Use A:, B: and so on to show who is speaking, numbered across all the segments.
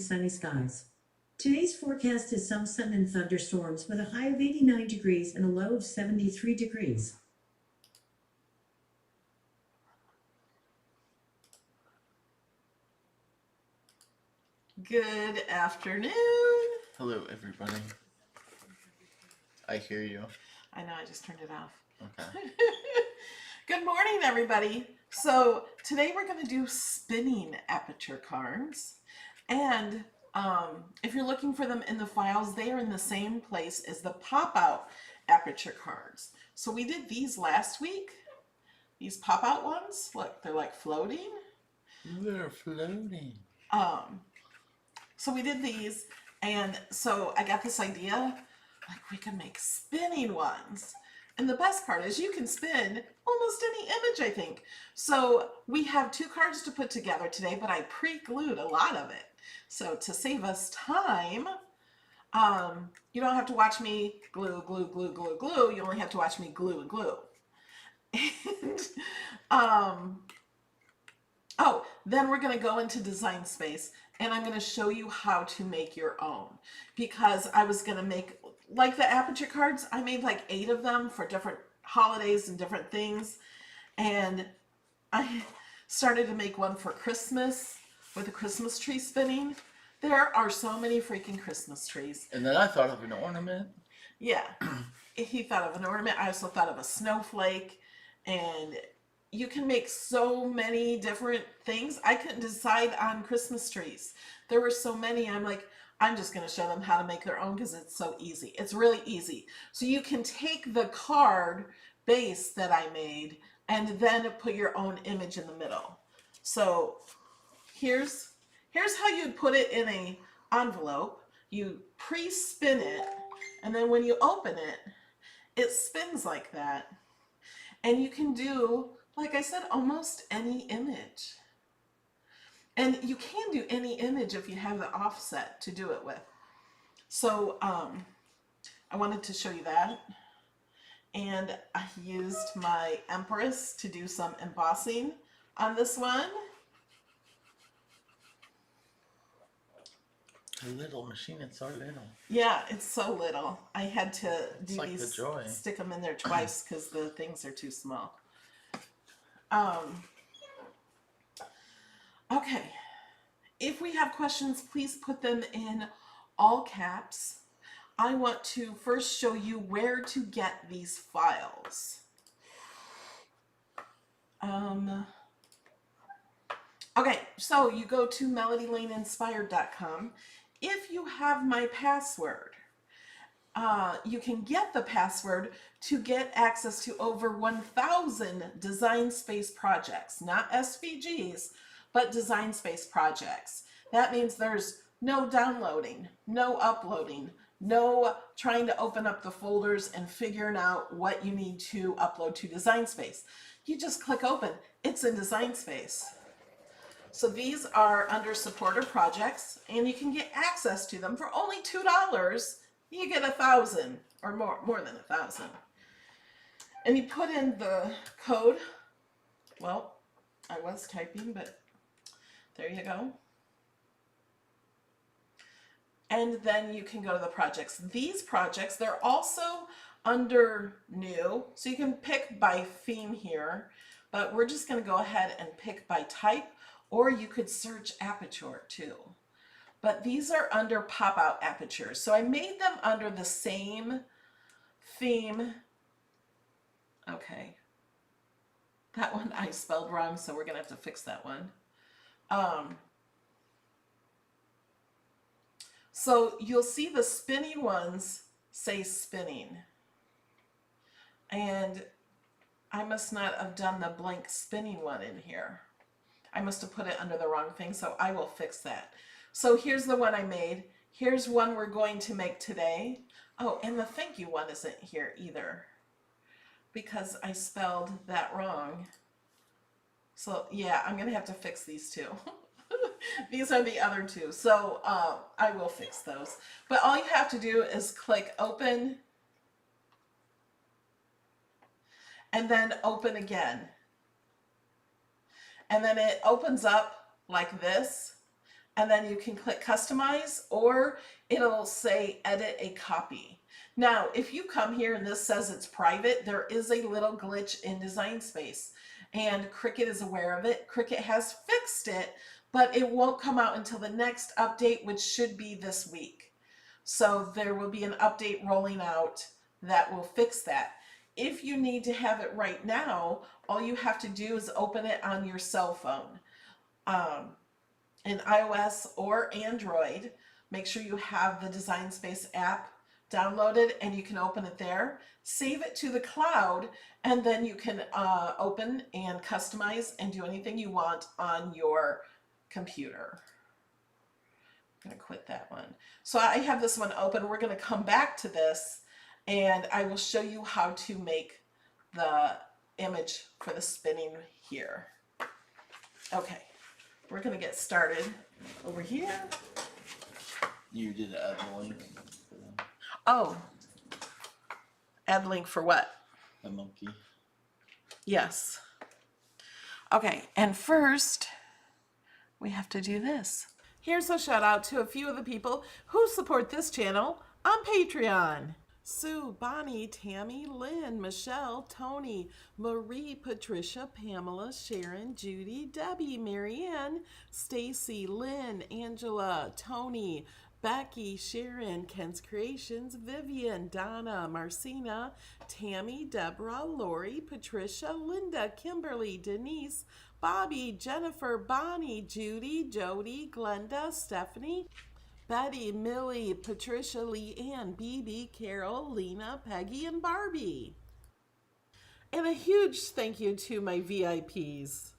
A: sunny skies. Today's forecast is some sun and thunderstorms with a high of 89 degrees and a low of 73 degrees.
B: Good afternoon.
C: Hello, everybody. I hear you.
B: I know, I just turned it off.
C: Okay.
B: Good morning, everybody. So today we're going to do spinning aperture cards. And if you're looking for them in the files, they are in the same place as the pop-out aperture cards. So we did these last week. These pop-out ones, look, they're like floating.
C: They're floating.
B: So we did these, and so I got this idea, like we can make spinning ones. And the best part is you can spin almost any image, I think. So we have 2 cards to put together today, but I pre-glued a lot of it. So to save us time, you don't have to watch me glue, glue, glue, glue, glue. You only have to watch me glue and glue. And, oh, then we're going to go into Design Space, and I'm going to show you how to make your own, because I was going to make, like the aperture cards, I made like 8 of them for different holidays and different things, and I started to make one for Christmas with a Christmas tree spinning. There are so many freaking Christmas trees.
C: And then I thought of an ornament.
B: Yeah, he thought of an ornament. I also thought of a snowflake, and you can make so many different things. I couldn't decide on Christmas trees. There were so many. I'm like, I'm just going to show them how to make their own because it's so easy. It's really easy. So you can take the card base that I made and then put your own image in the middle. So here's how you'd put it in an envelope. You pre-spin it, and then when you open it, it spins like that. And you can do, like I said, almost any image. And you can do any image if you have the offset to do it with. So I wanted to show you that. And I used my Empress to do some embossing on this one.
C: A little machine, it's so little.
B: Yeah, it's so little. I had to do
C: like
B: these,
C: the joy.
B: stick them in there twice because the things are too small. Okay, if we have questions, please put them in all caps. I want to first show you where to get these files. Okay, so you go to melodylaneinspired.com. If you have my password, you can get the password to get access to over 1,000 Design Space projects, not SVGs, but Design Space projects. That means there's no downloading, no uploading, no trying to open up the folders and figuring out what you need to upload to Design Space. You just click open, it's in Design Space. So these are under supporter projects, and you can get access to them for only $2. You get 1,000 or more than 1,000. And you put in the code. Well, I was typing, but there you go. And then you can go to the projects. These projects, they're also under new, so you can pick by theme here, but we're just going to go ahead and pick by type, or you could search Aperture too. But these are under pop-out apertures. So I made them under the same theme. Okay. That one I spelled wrong, so we're going to have to fix that one. So you'll see the spinning ones say spinning. And I must not have done the blank spinning one in here. I must have put it under the wrong thing, so I will fix that. So here's the one I made. Here's one we're going to make today. Oh, and the thank you one isn't here either, because I spelled that wrong. So yeah, I'm gonna have to fix these two. These are the other two, so I will fix those. But all you have to do is click open, and then open again. And then it opens up like this, and then you can click customize, or it'll say edit a copy. Now, if you come here and this says it's private, there is a little glitch in Design Space, and Cricut is aware of it. Cricut has fixed it, but it won't come out until the next update, which should be this week. So there will be an update rolling out that will fix that. If you need to have it right now, all you have to do is open it on your cell phone. In iOS or Android, make sure you have the Design Space app downloaded and you can open it there. Save it to the cloud, and then you can open and customize and do anything you want on your computer. I'm gonna quit that one. So I have this one open. We're gonna come back to this and I will show you how to make the image for the spinning here. Okay, we're gonna get started over here.
C: You did add the link for them.
B: Oh, add link for what?
C: The monkey.
B: Yes. Okay, and first we have to do this. Here's a shout out to a few of the people who support this channel on Patreon. Sue, Bonnie, Tammy, Lynn, Michelle, Tony, Marie, Patricia, Pamela, Sharon, Judy, Debbie, Marianne, Stacy, Lynn, Angela, Tony, Becky, Sharon, Ken's Creations, Vivian, Donna, Marcina, Tammy, Deborah, Lori, Patricia, Linda, Kimberly, Denise, Bobby, Jennifer, Bonnie, Judy, Jody, Glenda, Stephanie, Betty, Millie, Patricia, Leanne, BB, Carol, Lena, Peggy, and Barbie. And a huge thank you to my VIPs.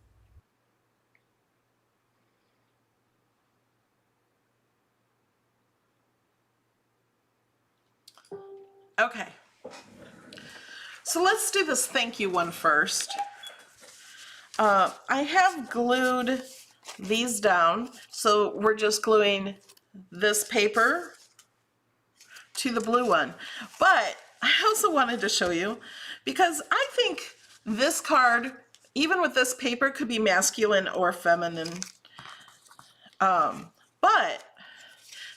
B: Okay, so let's do this thank you one first. I have glued these down, so we're just gluing this paper to the blue one. But I also wanted to show you, because I think this card, even with this paper, could be masculine or feminine. But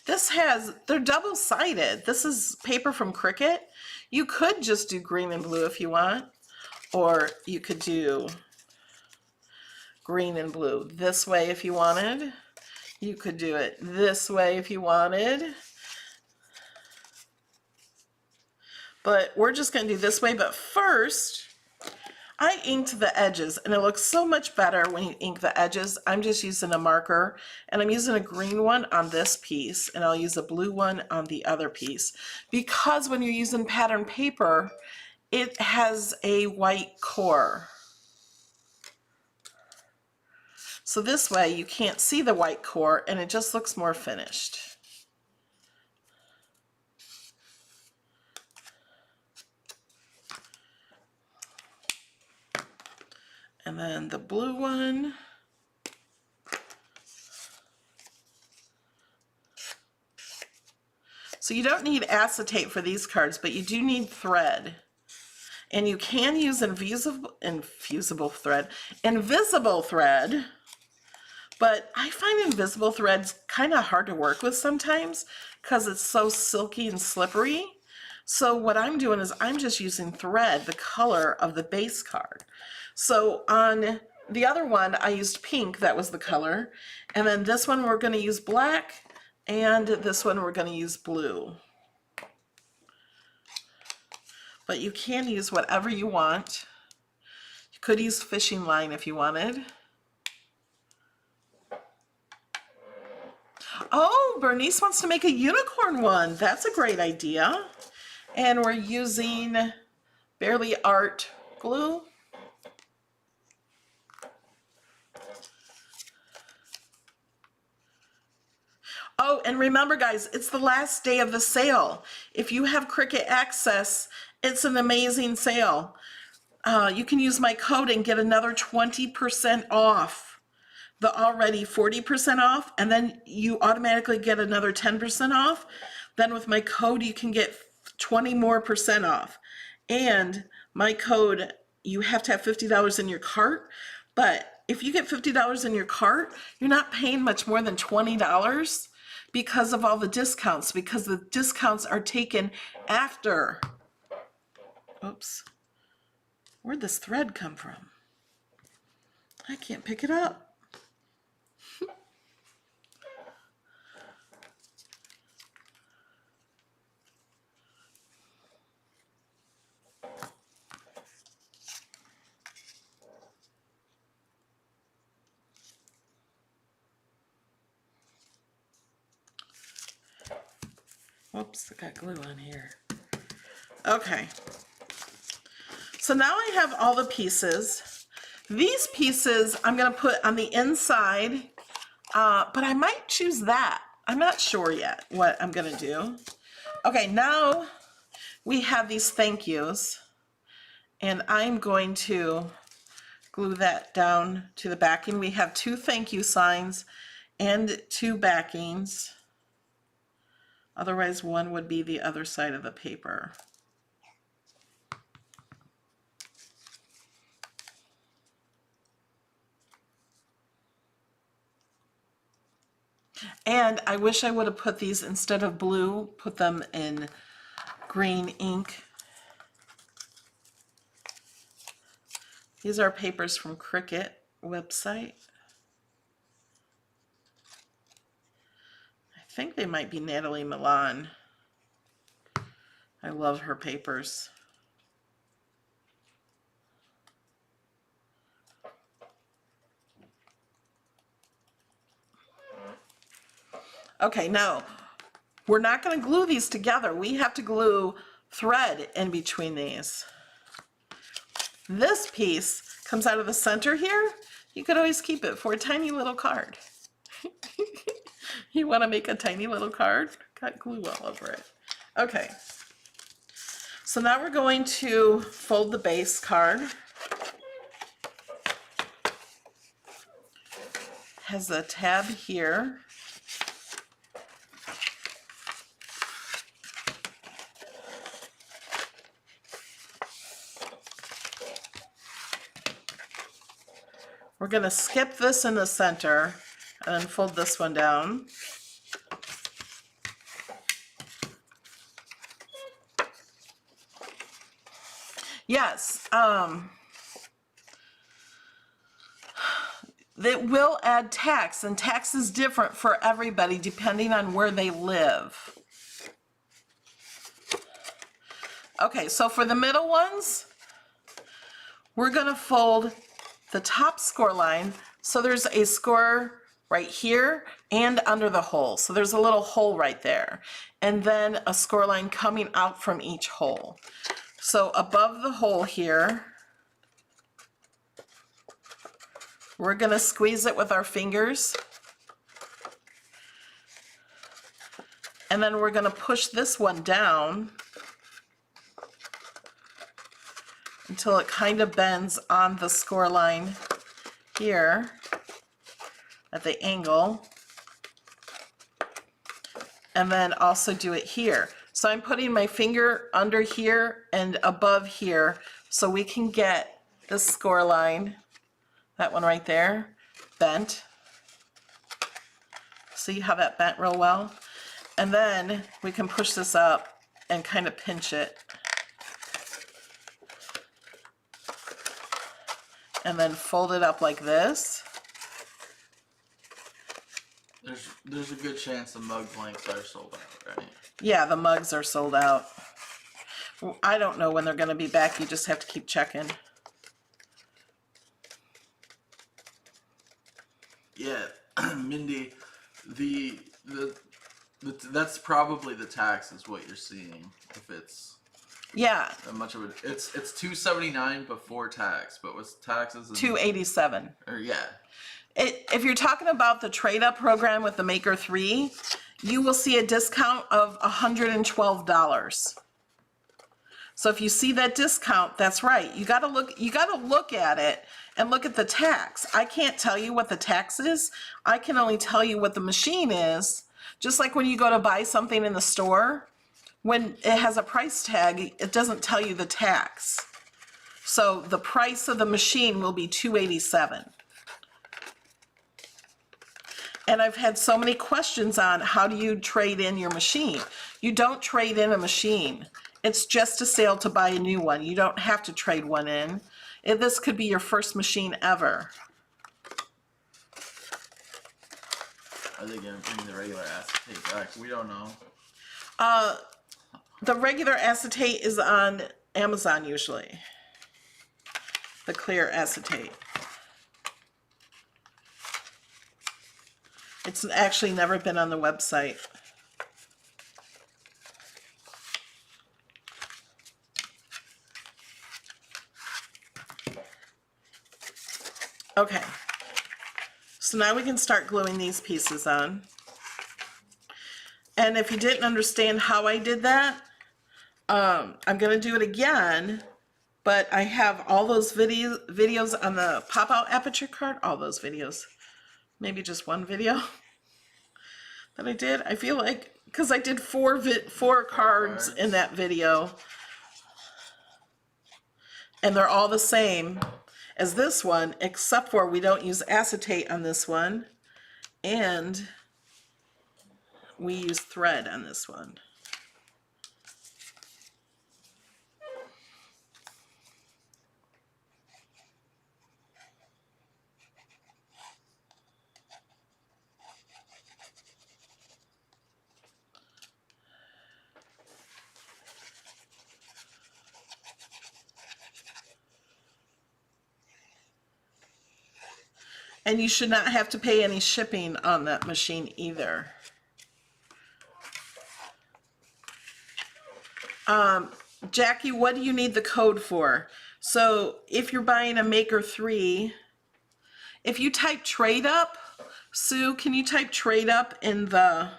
B: this they're double-sided. This is paper from Cricut. You could just do green and blue if you want, or you could do green and blue this way if you wanted. You could do it this way if you wanted. But we're just going to do this way. But first, I inked the edges, and it looks so much better when you ink the edges. I'm just using a marker, and I'm using a green one on this piece, and I'll use a blue one on the other piece. Because when you're using pattern paper, it has a white core. So this way you can't see the white core, and it just looks more finished. And then the blue one. So you don't need acetate for these cards, but you do need thread. And you can use invisible thread, but I find invisible threads kind of hard to work with sometimes because it's so silky and slippery. So what I'm doing is I'm just using thread, the color of the base card. So on the other one, I used pink, that was the color. And then this one we're going to use black, and this one we're going to use blue. But you can use whatever you want. You could use fishing line if you wanted. Oh, Bernice wants to make a unicorn one. That's a great idea. And we're using Barely Art glue. Oh, and remember guys, it's the last day of the sale. If you have Cricut Access, it's an amazing sale. You can use my code and get another 20% off the already 40% off, and then you automatically get another 10% off. Then with my code, you can get 20% more off. And my code, you have to have $50 in your cart, but if you get $50 in your cart, you're not paying much more than $20 because of all the discounts, because the discounts are taken after. Oops. Where'd this thread come from? I can't pick it up. Whoops, I got glue on here. Okay. So now I have all the pieces. These pieces I'm going to put on the inside, but I might choose that. I'm not sure yet what I'm going to do. Okay, now we have these thank yous, and I'm going to glue that down to the backing. We have 2 thank you signs and 2 backings. Otherwise, one would be the other side of the paper. And I wish I would have put these, instead of blue, put them in green ink. These are papers from Cricut website. I think they might be Natalie Milan. I love her papers. Okay, now we're not going to glue these together. We have to glue thread in between these. This piece comes out of the center here. You could always keep it for a tiny little card. You want to make a tiny little card? Got glue all over it. Okay. So now we're going to fold the base card. Has a tab here. We're going to skip this in the center and then fold this one down. Yes, it will add tax, and tax is different for everybody depending on where they live. Okay, so for the middle ones, we're going to fold the top score line, so there's a score right here and under the hole. So there's a little hole right there. And then a score line coming out from each hole. So above the hole here, we're going to squeeze it with our fingers. And then we're going to push this one down until it kind of bends on the score line here at the angle, and then also do it here. So I'm putting my finger under here and above here so we can get the score line, that one right there, bent. See how that bent real well? And then we can push this up and kind of pinch it. And then fold it up like this.
C: There's a good chance the mug blanks are sold out, right?
B: Yeah, the mugs are sold out. I don't know when they're going to be back. You just have to keep checking.
C: Yeah, Mindy, that's probably the tax is what you're seeing. If it's
B: Yeah,
C: that much of it, it's $279 before tax, but with taxes and,
B: $287.
C: or yeah.
B: If you're talking about the trade-up program with the Maker 3, you will see a discount of $112. So if you see that discount, that's right. You got to look at it and look at the tax. I can't tell you what the tax is. I can only tell you what the machine is. Just like when you go to buy something in the store, when it has a price tag, it doesn't tell you the tax. So the price of the machine will be $287. And I've had so many questions on how do you trade in your machine. You don't trade in a machine. It's just a sale to buy a new one. You don't have to trade one in. This could be your first machine ever.
C: Are they gonna bring the regular acetate back? We don't know.
B: The regular acetate is on Amazon usually. The clear acetate. It's actually never been on the website. Okay, so now we can start gluing these pieces on. And if you didn't understand how I did that, I'm gonna do it again, but I have all those videos on the pop-out aperture card, all those videos. Maybe just one video that I did. I feel like, because I did four cards in that video, and they're all the same as this one, except for we don't use acetate on this one, and we use thread on this one. And you should not have to pay any shipping on that machine either. Jackie, what do you need the code for? So if you're buying a Maker 3, if you type trade up, Sue, can you type trade up in the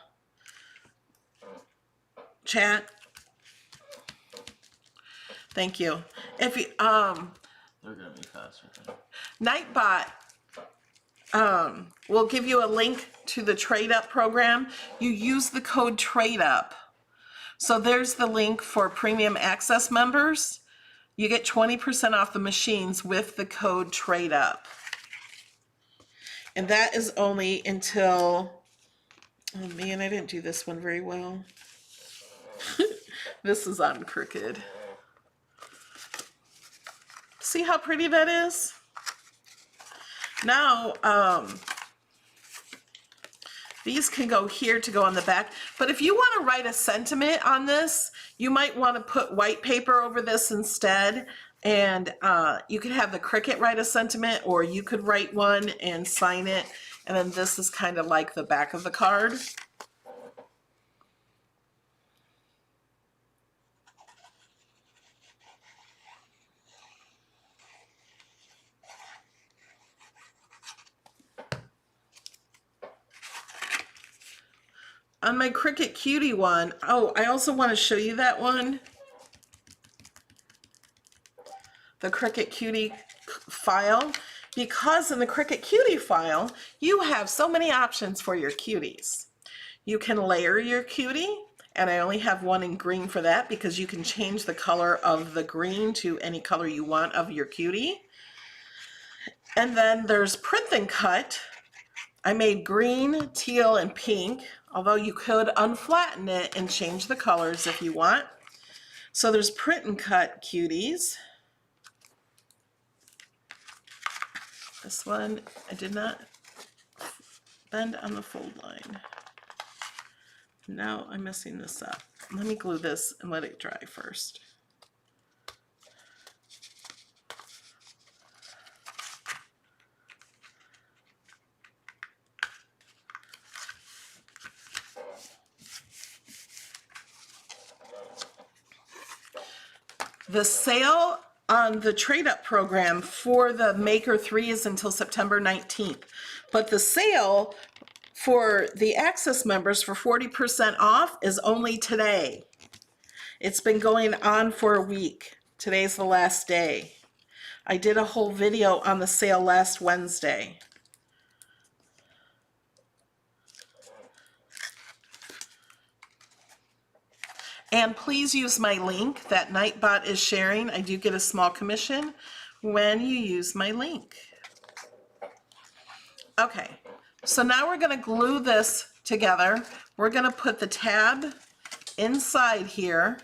B: chat? Thank you. If you,
C: They're gonna be faster.
B: Nightbot will give you a link to the trade up program. You use the code trade up. So there's the link for premium access members. You get 20% off the machines with the code trade up. And that is only until, oh man, I didn't do this one very well. This is on Cricut. See how pretty that is? Now, these can go here to go on the back, but if you want to write a sentiment on this, you might want to put white paper over this instead, and you could have the Cricut write a sentiment, or you could write one and sign it, and then this is kind of like the back of the card. On my Cricut Cutie one, oh, I also want to show you that one. The Cricut Cutie file, because in the Cricut Cutie file, you have so many options for your cuties. You can layer your cutie, and I only have one in green for that because you can change the color of the green to any color you want of your cutie. And then there's print and cut. I made green, teal, and pink, although you could unflatten it and change the colors if you want. So there's print and cut cuties. This one, I did not bend on the fold line. Now I'm messing this up. Let me glue this and let it dry first. The sale on the trade up program for the Maker 3 is until September 19th. But the sale for the Access members for 40% off is only today. It's been going on for a week. Today's the last day. I did a whole video on the sale last Wednesday. And please use my link that Nightbot is sharing. I do get a small commission when you use my link. Okay, So now we're going to glue this together. We're going to put the tab inside here.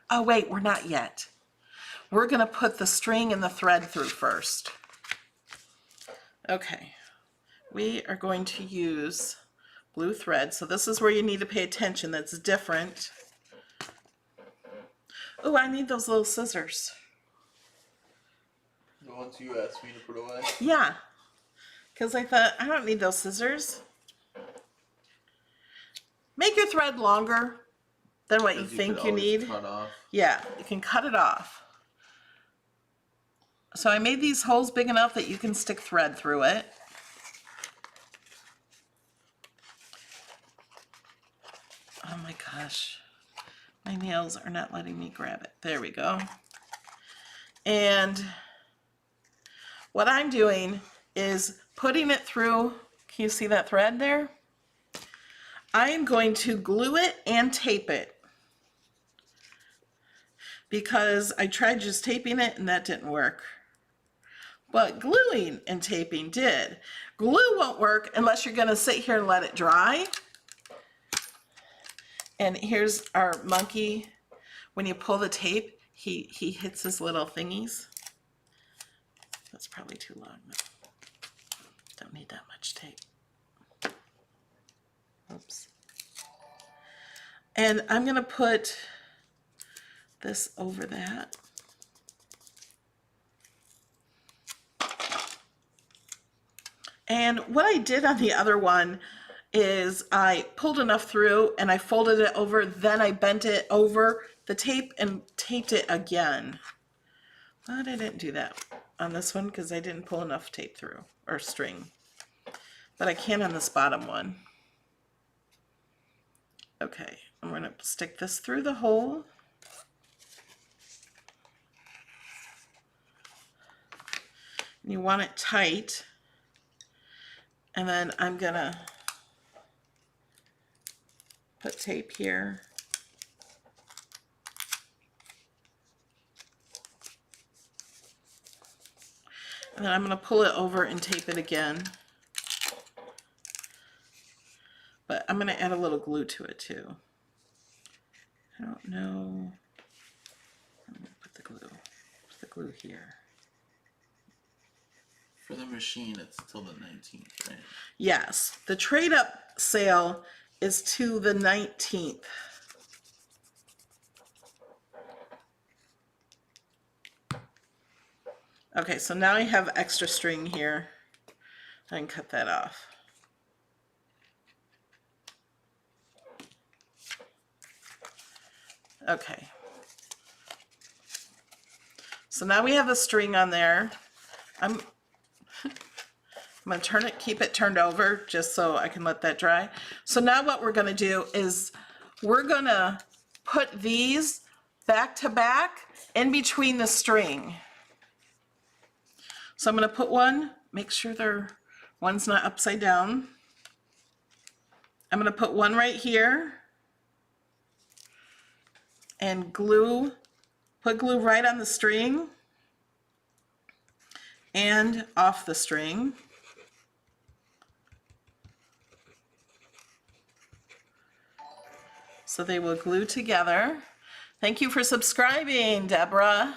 B: Oh wait, we're not yet. We're going to put the string and the thread through first. Okay, we are going to use blue thread. So this is where you need to pay attention. That's different. Oh, I need those little scissors.
C: The ones you asked me to put away?
B: Yeah, because I thought, I don't need those scissors. Make your thread longer than what you think you need.
C: Cut off.
B: Yeah, you can cut it off. So I made these holes big enough that you can stick thread through it. Oh my gosh, my nails are not letting me grab it. There we go. And what I'm doing is putting it through, can you see that thread there? I am going to glue it and tape it because I tried just taping it and that didn't work. But gluing and taping did. Glue won't work unless you're going to sit here and let it dry. And here's our monkey. When you pull the tape, he hits his little thingies. That's probably too long. Don't need that much tape. Oops. And I'm going to put this over that. And what I did on the other one is I pulled enough through and I folded it over, then I bent it over the tape and taped it again. But I didn't do that on this one because I didn't pull enough tape through, or string. But I can on this bottom one. Okay, I'm going to stick this through the hole. And you want it tight. And then I'm going to put tape here. And then I'm going to pull it over and tape it again. But I'm going to add a little glue to it too. I don't know. I'm going to put the glue here.
C: For the machine, it's till the 19th, right?
B: Yes, the trade up sale is to the 19th. Okay, so now I have extra string here. I can cut that off. Okay. So now we have a string on there. I'm going to turn it, keep it turned over just so I can let that dry. So now what we're going to do is we're going to put these back to back in between the string. So I'm going to put one, make sure one's not upside down. I'm going to put one right here and put glue right on the string and off the string. So they will glue together. Thank you for subscribing, Deborah.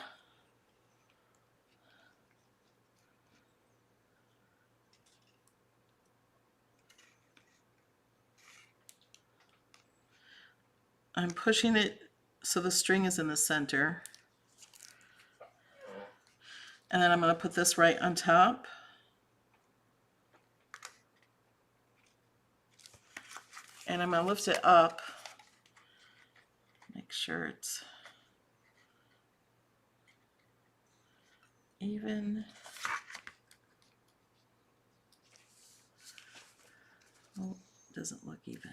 B: I'm pushing it so the string is in the center. And then I'm going to put this right on top. And I'm going to lift it up. Make sure it's even. Oh, it doesn't look even.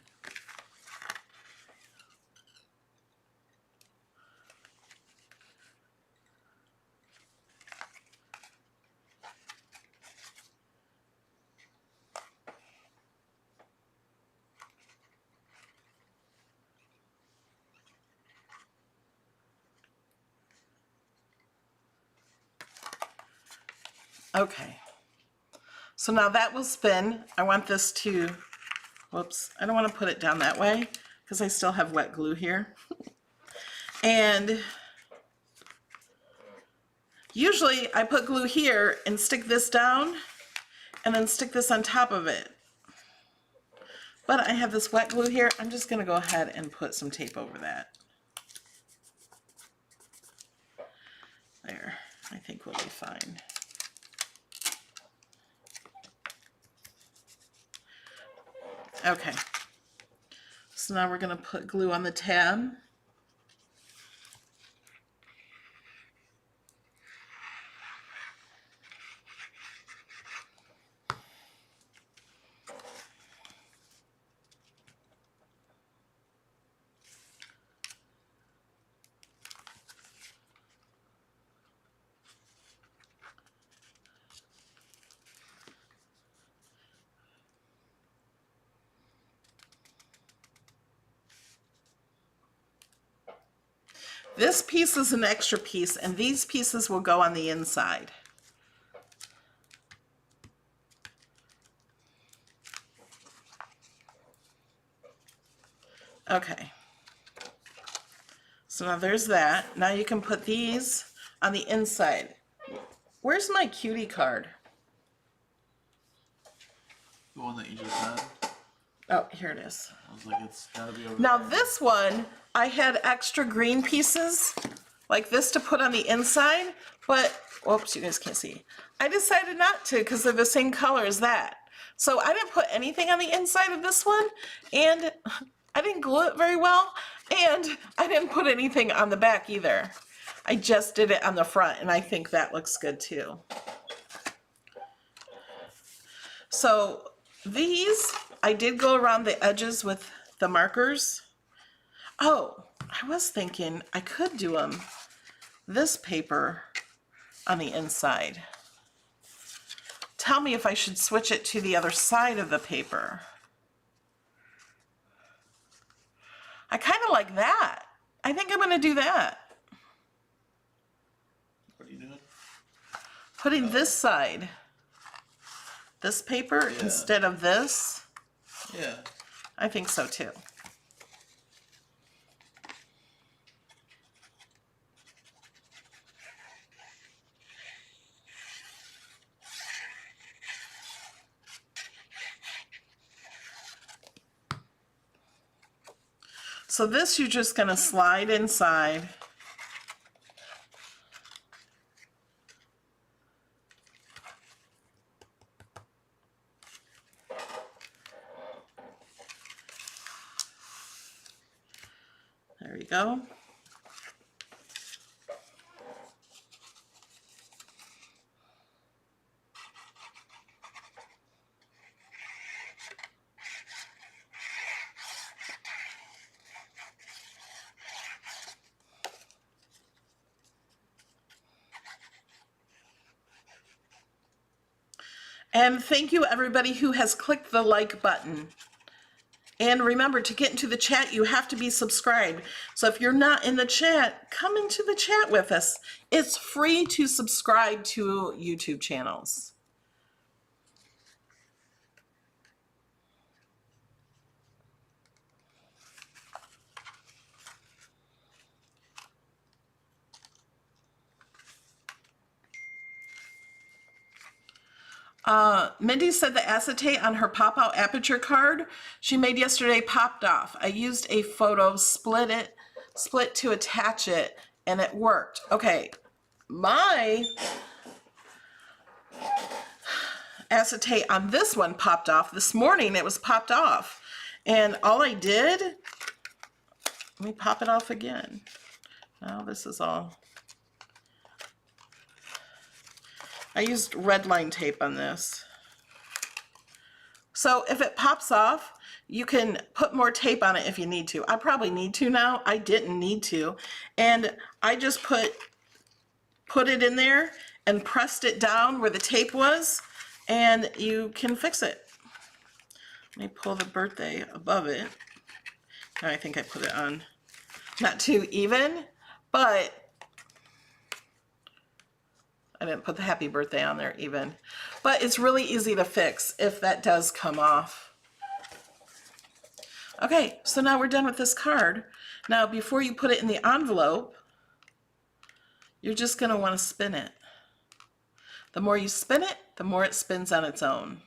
B: Okay, So now that will spin. I want this to, whoops, I don't want to put it down that way because I still have wet glue here. And usually I put glue here and stick this down and then stick this on top of it. But I have this wet glue here. I'm just going to go ahead and put some tape over that. There, I think we'll be fine. Okay, so now we're going to put glue on the tab. This piece is an extra piece, and these pieces will go on the inside. Okay. So now there's that. Now you can put these on the inside. Where's my cutie card?
C: The one that you just had?
B: Oh, here it is.
C: I was like, it's gotta be over
B: Now
C: there.
B: this one, I had extra green pieces like this to put on the inside, but, whoops, you guys can't see. I decided not to because they're the same color as that. So I didn't put anything on the inside of this one, and I didn't glue it very well, and I didn't put anything on the back either. I just did it on the front, and I think that looks good too. So these, I did go around the edges with the markers. Oh, I was thinking I could do them this paper on the inside. Tell me if I should switch it to the other side of the paper. I kind of like that. I think I'm going to do that.
C: What are you doing?
B: Putting this side, this paper
C: Yeah.
B: instead of this.
C: Yeah.
B: I think so too. So this you're just going to slide inside. There you go. And thank you everybody who has clicked the like button. And remember, to get into the chat, you have to be subscribed. So if you're not in the chat, come into the chat with us. It's free to subscribe to YouTube channels. Mindy said the acetate on her pop-out Aperture card she made yesterday popped off. I used a photo, split to attach it, and it worked. Okay, my acetate on this one popped off. This morning it was popped off. And all I did, let me pop it off again. Now this is all. I used red line tape on this. So if it pops off, you can put more tape on it if you need to. I probably need to now. I didn't need to. And I just put it in there and pressed it down where the tape was, and you can fix it. Let me pull the birthday above it. Now I think I put it on not too even, but I didn't put the happy birthday on there even. But it's really easy to fix if that does come off. Okay, so now we're done with this card. Now before you put it in the envelope, you're just going to want to spin it. The more you spin it, the more it spins on its own.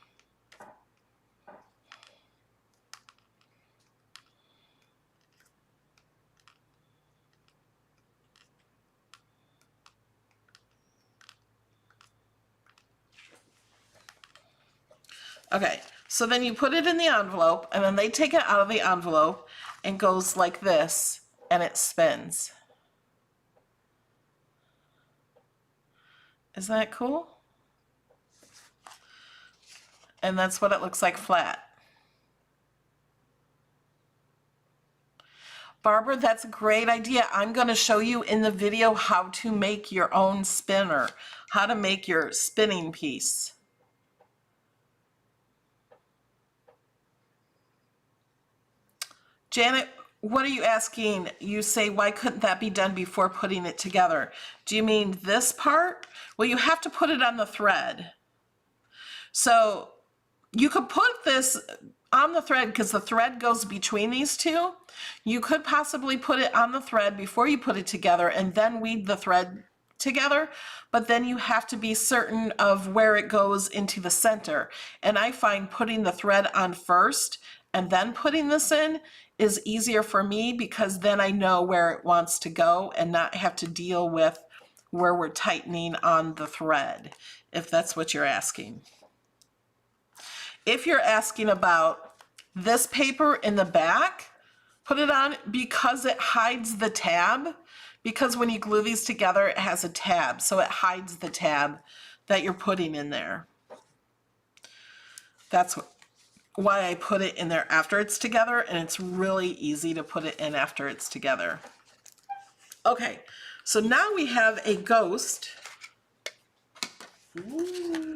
B: Okay, so then you put it in the envelope, and then they take it out of the envelope and goes like this, and it spins. Isn't that cool? And that's what it looks like flat. Barbara, that's a great idea. I'm going to show you in the video how to make your own spinner, how to make your spinning piece. Janet, what are you asking? You say, why couldn't that be done before putting it together? Do you mean this part? Well, you have to put it on the thread. So you could put this on the thread because the thread goes between these two. You could possibly put it on the thread before you put it together and then weave the thread together, but then you have to be certain of where it goes into the center. And I find putting the thread on first and then putting this in is easier for me because then I know where it wants to go and not have to deal with where we're tightening on the thread, if that's what you're asking. If you're asking about this paper in the back, put it on because it hides the tab, because when you glue these together, it has a tab, so it hides the tab that you're putting in there. That's why I put it in there after it's together, and it's really easy to put it in after it's together. Okay, so now we have a ghost. Ooh.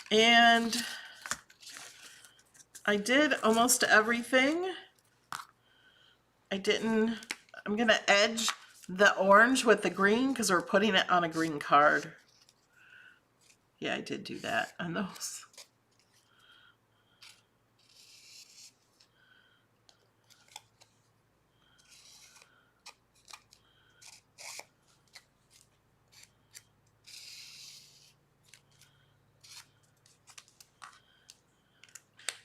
B: And I did almost everything. I'm gonna edge the orange with the green because we're putting it on a green card. Yeah, I did do that on those.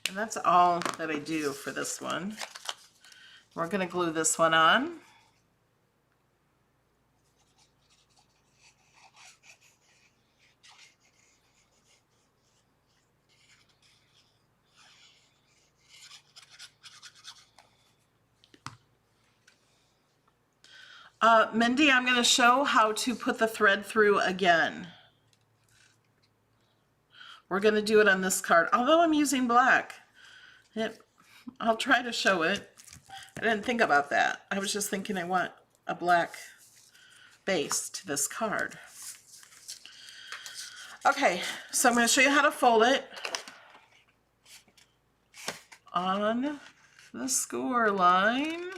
B: And that's all that I do for this one. We're going to glue this one on. Mindy, I'm going to show how to put the thread through again. We're going to do it on this card, although I'm using black. I'll try to show it. I didn't think about that. I was just thinking I want a black base to this card. Okay, so I'm going to show you how to fold it on the score line.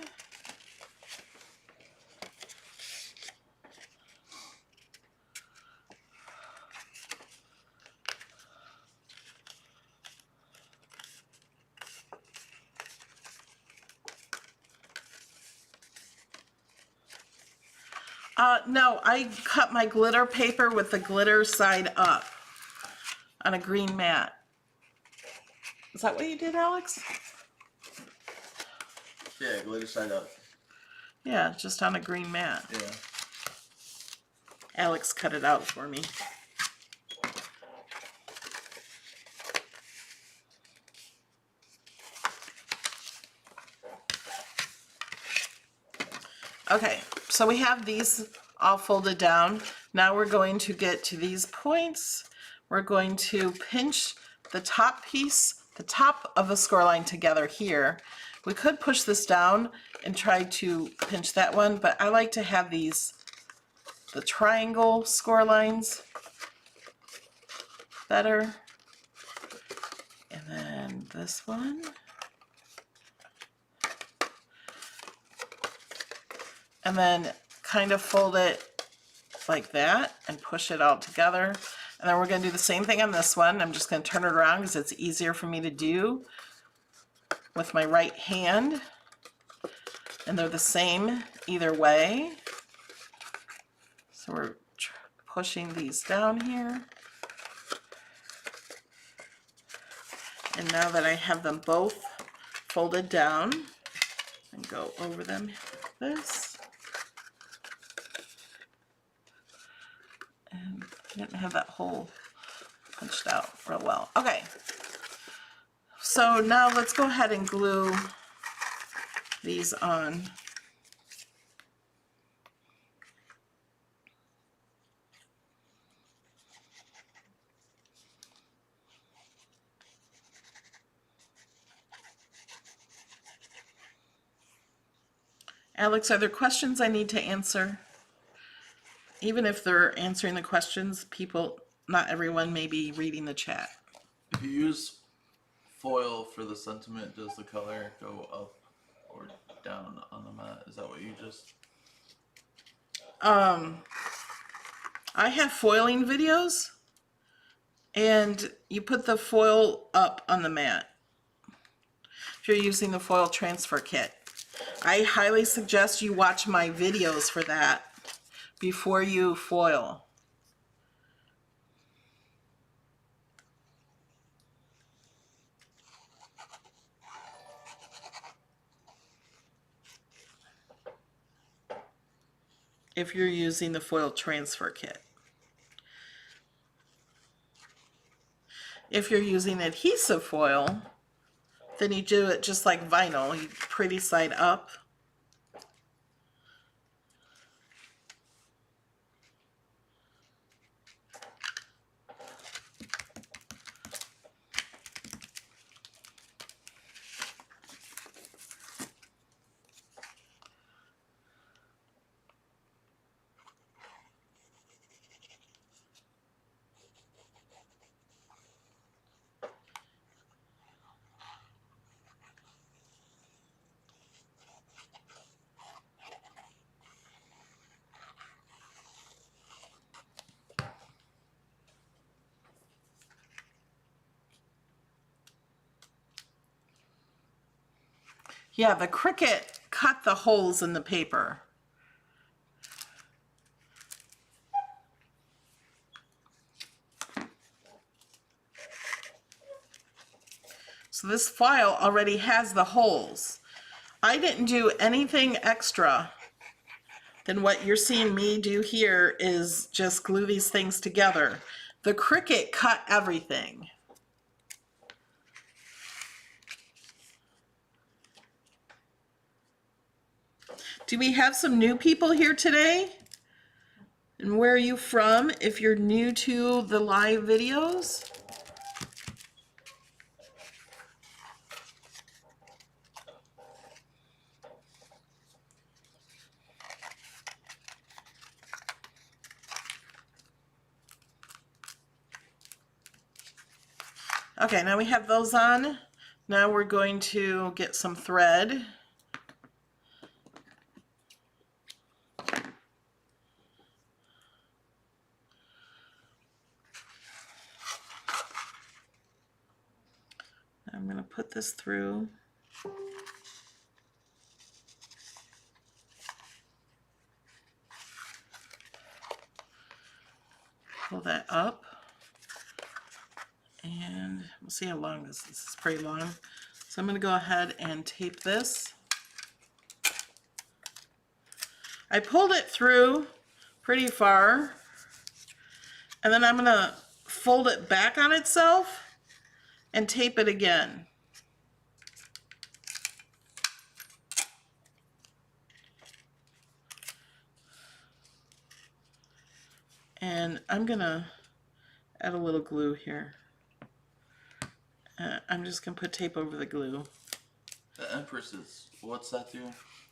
B: No, I cut my glitter paper with the glitter side up on a green mat. Is that what you did, Alex?
C: Yeah, glitter side up.
B: Yeah, just on a green mat.
C: Yeah.
B: Alex cut it out for me. Okay, so we have these all folded down. Now we're going to get to these points. We're going to pinch the top piece, the top of the score line together here. We could push this down and try to pinch that one, but I like to have these, the triangle score lines better. And then this one. And then kind of fold it like that and push it all together. And then we're going to do the same thing on this one. I'm just going to turn it around because it's easier for me to do with my right hand. And they're the same either way. So we're pushing these down here. And now that I have them both folded down, and go over them like this. And I didn't have that hole punched out real well. Okay, so now let's go ahead and glue these on. Alex, are there questions I need to answer? Even if they're answering the questions, people, not everyone may be reading the chat.
C: If you use foil for the sentiment, does the color go up or down on the mat? Is that what you just...
B: I have foiling videos, and you put the foil up on the mat if you're using the foil transfer kit. I highly suggest you watch my videos for that before you foil. If you're using the foil transfer kit. If you're using adhesive foil, then you do it just like vinyl. You pretty side up. Yeah, the Cricut cut the holes in the paper. So this file already has the holes. I didn't do anything extra than what you're seeing me do here is just glue these things together. The Cricut cut everything. Do we have some new people here today? And where are you from if you're new to the live videos? Okay, now we have those on. Now we're going to get some thread. I'm going to put this through. Pull that up. And we'll see how long this is. This is pretty long. So I'm going to go ahead and tape this. I pulled it through pretty far. And then I'm going to fold it back on itself and tape it again. And I'm going to add a little glue here. I'm just going to put tape over the glue.
C: The Empress is, what's that do?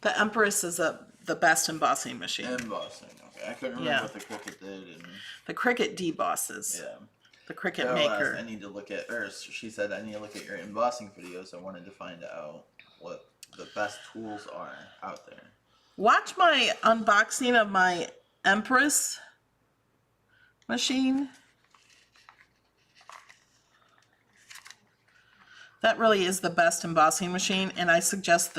B: The Empress is the best embossing machine.
C: Embossing, okay. I couldn't remember what the Cricut did. And...
B: The Cricut debosses.
C: Yeah.
B: The Cricut maker.
C: I need to look at, or she said I need to look at your embossing videos. I wanted to find out what the best tools are out there.
B: Watch my unboxing of my Empress machine. That really is the best embossing machine, and I suggest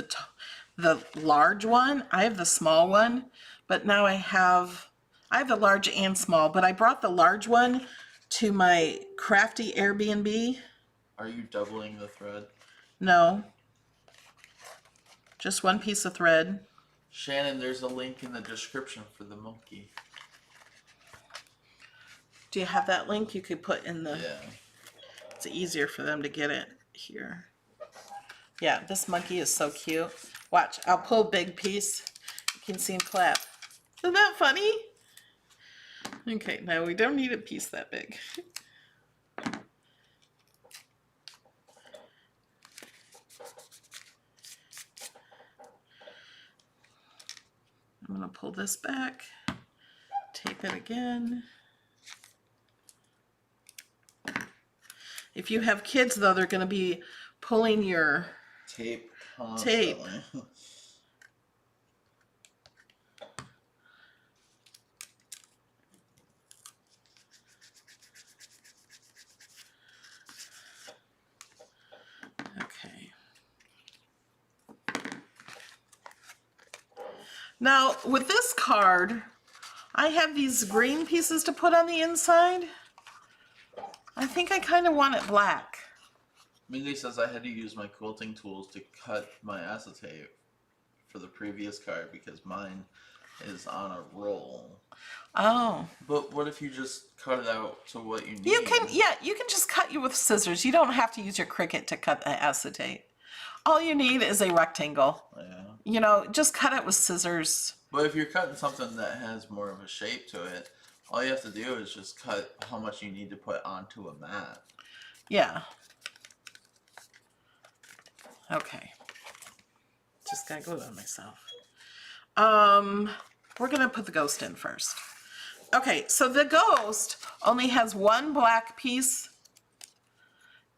B: the large one. I have the small one, but now I have the large and small, but I brought the large one to my crafty Airbnb.
C: Are you doubling the thread?
B: No, just one piece of thread.
C: Shannon, there's a link in the description for the monkey.
B: Do you have that link you could put in the...
C: Yeah.
B: It's easier for them to get it here. Yeah, this monkey is so cute. Watch, I'll pull a big piece. You can see him clap. Isn't that funny? Okay, now we don't need a piece that big. I'm gonna pull this back, tape it again. If you have kids though, they're gonna be pulling your
C: Tape.
B: tape. Okay. Now with this card, I have these green pieces to put on the inside. I think I kind of want it black.
C: Mindy says I had to use my quilting tools to cut my acetate for the previous card because mine is on a roll.
B: Oh.
C: But what if you just cut it out to what you need?
B: You can, yeah, you can just cut you with scissors. You don't have to use your Cricut to cut the acetate. All you need is a rectangle.
C: Yeah.
B: You know, just cut it with scissors.
C: But if you're cutting something that has more of a shape to it, all you have to do is just cut how much you need to put onto a mat.
B: Yeah. Okay. Just gotta glue on myself. We're gonna put the ghost in first. Okay, so the ghost only has one black piece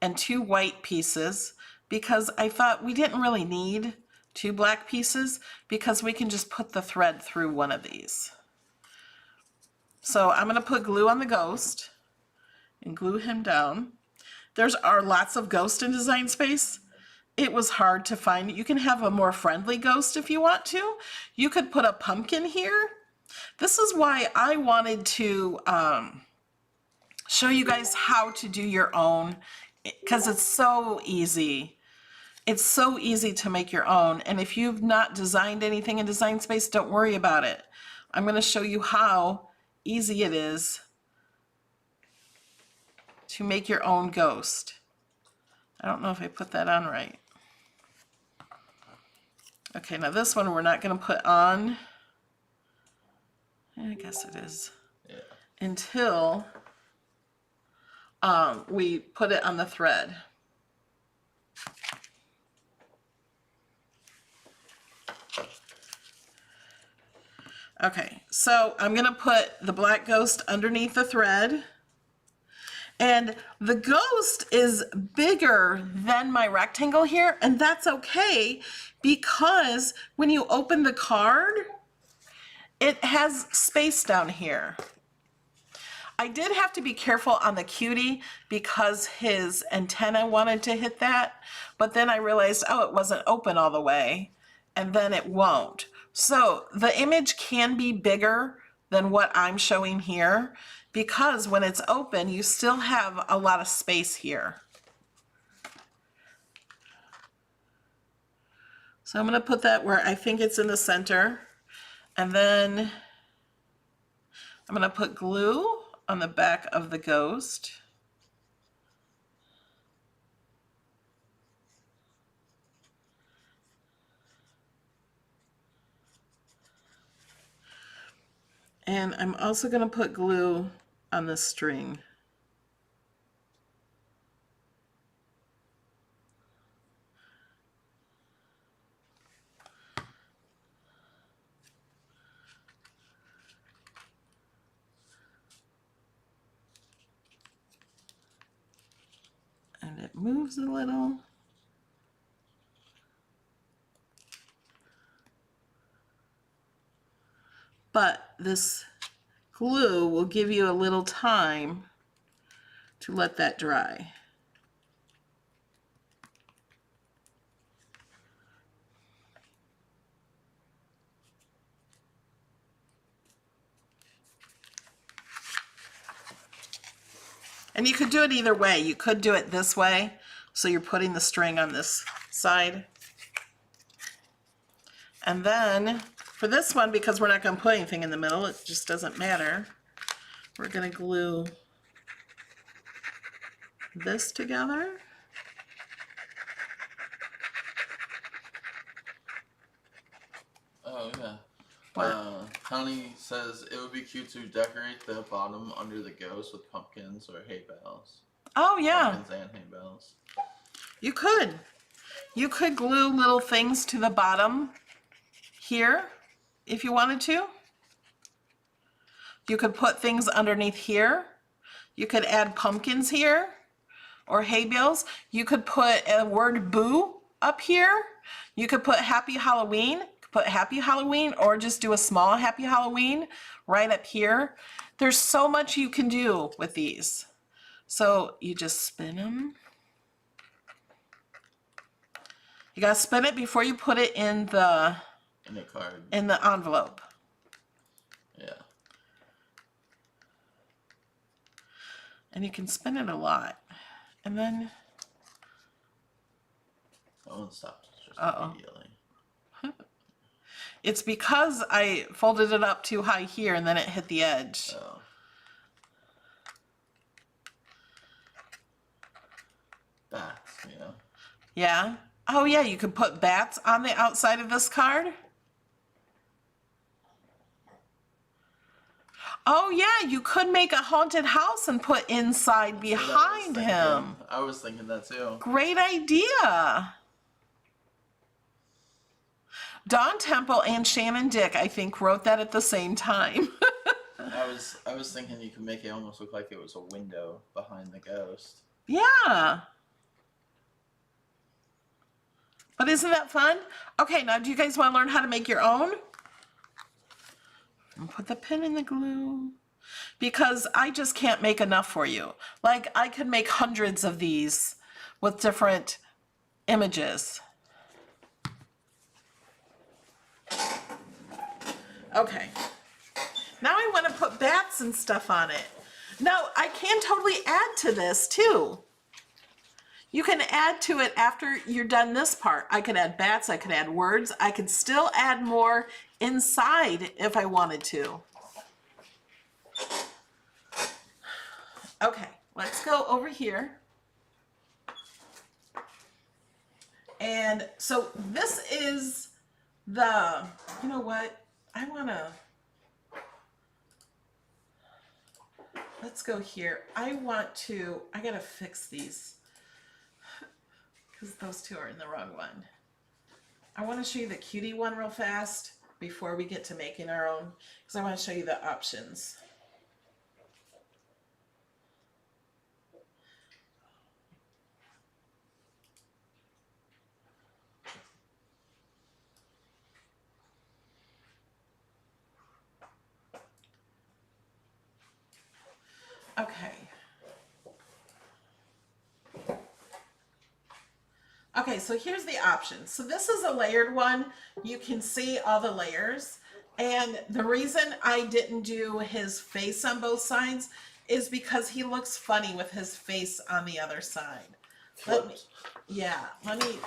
B: and two white pieces because I thought we didn't really need two black pieces because we can just put the thread through one of these. So I'm gonna put glue on the ghost and glue him down. There's lots of ghosts in Design Space. It was hard to find. You can have a more friendly ghost if you want to. You could put a pumpkin here. This is why I wanted to show you guys how to do your own, because it's so easy. It's so easy to make your own. And if you've not designed anything in Design Space, don't worry about it. I'm going to show you how easy it is to make your own ghost. I don't know if I put that on right. Okay, now this one we're not going to put on. I guess it is.
C: Yeah.
B: Until we put it on the thread. Okay, so I'm going to put the black ghost underneath the thread. And the ghost is bigger than my rectangle here, and that's okay because when you open the card, it has space down here. I did have to be careful on the cutie because his antenna wanted to hit that, but then I realized, oh, it wasn't open all the way, and then it won't. So the image can be bigger than what I'm showing here because when it's open, you still have a lot of space here. So I'm going to put that where I think it's in the center, and then I'm going to put glue on the back of the ghost. And I'm also going to put glue on the string. And it moves a little. But this glue will give you a little time to let that dry. And you could do it either way. You could do it this way, so you're putting the string on this side. And then for this one, because we're not going to put anything in the middle, it just doesn't matter. We're going to glue this together.
C: Oh yeah.
B: What?
C: Connie says it would be cute to decorate the bottom under the ghost with pumpkins or hay bales.
B: Oh yeah,
C: Pumpkins and hay bales.
B: you could. You could glue little things to the bottom here if you wanted to. You could put things underneath here. You could add pumpkins here or hay bales. You could put a word boo up here. You could put happy Halloween. Put happy Halloween, or just do a small happy Halloween right up here. There's so much you can do with these. So you just spin them. You gotta spin it before you put it in the
C: card.
B: In the envelope.
C: Yeah.
B: And you can spin it a lot. And then
C: That one stopped just
B: Uh-oh.
C: immediately.
B: it's because I folded it up too high here and then it hit the edge.
C: Oh. Bats, yeah.
B: Yeah. Oh yeah, you could put bats on the outside of this card. Oh yeah, you could make a haunted house and put inside behind him.
C: I was thinking that too.
B: Great idea. Dawn Temple and Shannon Dick, I think, wrote that at the same time.
C: I was thinking you could make it almost look like it was a window behind the ghost.
B: Yeah. But isn't that fun? Okay, now do you guys want to learn how to make your own? And put the pin in the glue. Because I just can't make enough for you. Like, I could make hundreds of these with different images. Okay. Now I want to put bats and stuff on it. Now, I can totally add to this, too. You can add to it after you're done this part. I could add bats, I could add words, I could still add more inside if I wanted to. Okay, let's go over here. And so this is the, you know what, I wanna, let's go here. I gotta fix these. Because those two are in the wrong one. I want to show you the cutie one real fast before we get to making our own, because I want to show you the options. Okay. Okay, so here's the options. So this is a layered one. You can see all the layers. And the reason I didn't do his face on both sides is because he looks funny with his face on the other side. Let me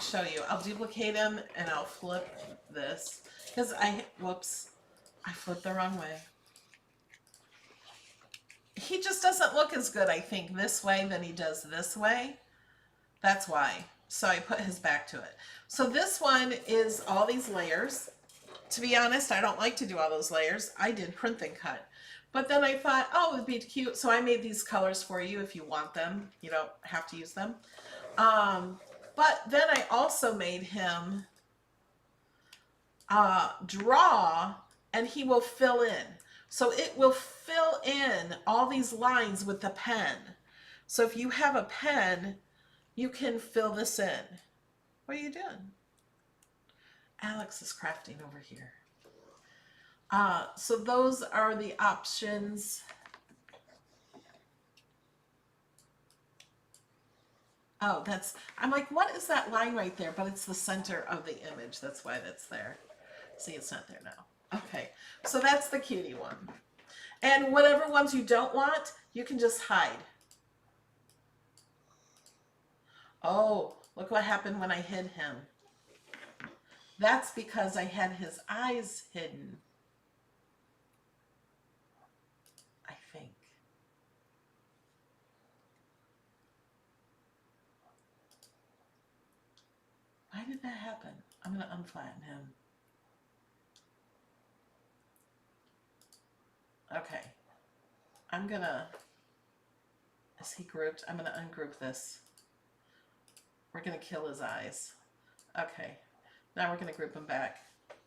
B: show you. I'll duplicate him and I'll flip this. Because I flipped the wrong way. He just doesn't look as good, I think, this way than he does this way. That's why. So I put his back to it. So this one is all these layers. To be honest, I don't like to do all those layers. I did print and cut. But then I thought, oh, it would be cute. So I made these colors for you if you want them. You don't have to use them. But then I also made him draw, and he will fill in. So it will fill in all these lines with the pen. So if you have a pen, you can fill this in. What are you doing? Alex is crafting over here. So those are the options. Oh, I'm like, what is that line right there? But it's the center of the image. That's why that's there. See, it's not there now. Okay, so that's the cutie one. And whatever ones you don't want, you can just hide. Oh, look what happened when I hid him. That's because I had his eyes hidden. I think. Why did that happen? I'm going to unflatten him. Okay. Is he grouped? I'm going to ungroup this. We're going to kill his eyes. Okay. Now we're going to group him back.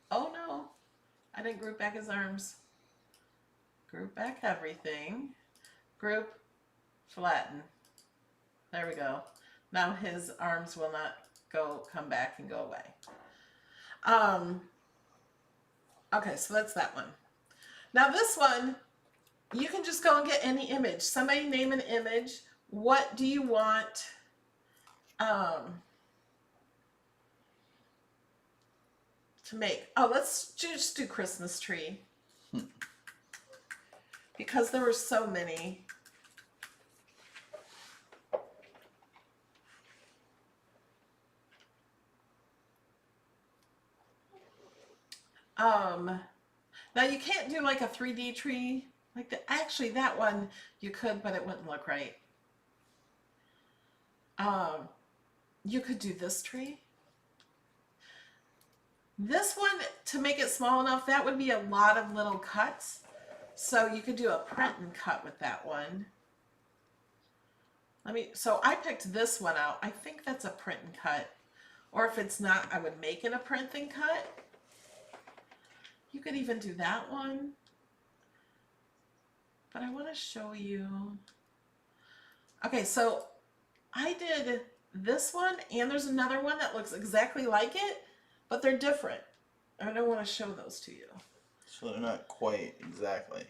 B: Oh no. I didn't group back his arms. Group back everything. Group, flatten. There we go. Now his arms will not come back and go away. Okay, so that's that one. Now this one, you can just go and get any image. Somebody name an image. What do you want? To make. Oh, let's just do Christmas tree. Because there were so many. Now you can't do like a 3D tree. Actually that one you could, but it wouldn't look right. You could do this tree. This one, to make it small enough, that would be a lot of little cuts. So you could do a print and cut with that one. So I picked this one out. I think that's a print and cut. Or if it's not, I would make it a print and cut. You could even do that one. But I want to show you. Okay, so I did this one, and there's another one that looks exactly like it, but they're different. I don't want to show those to you.
C: So they're not quite exactly.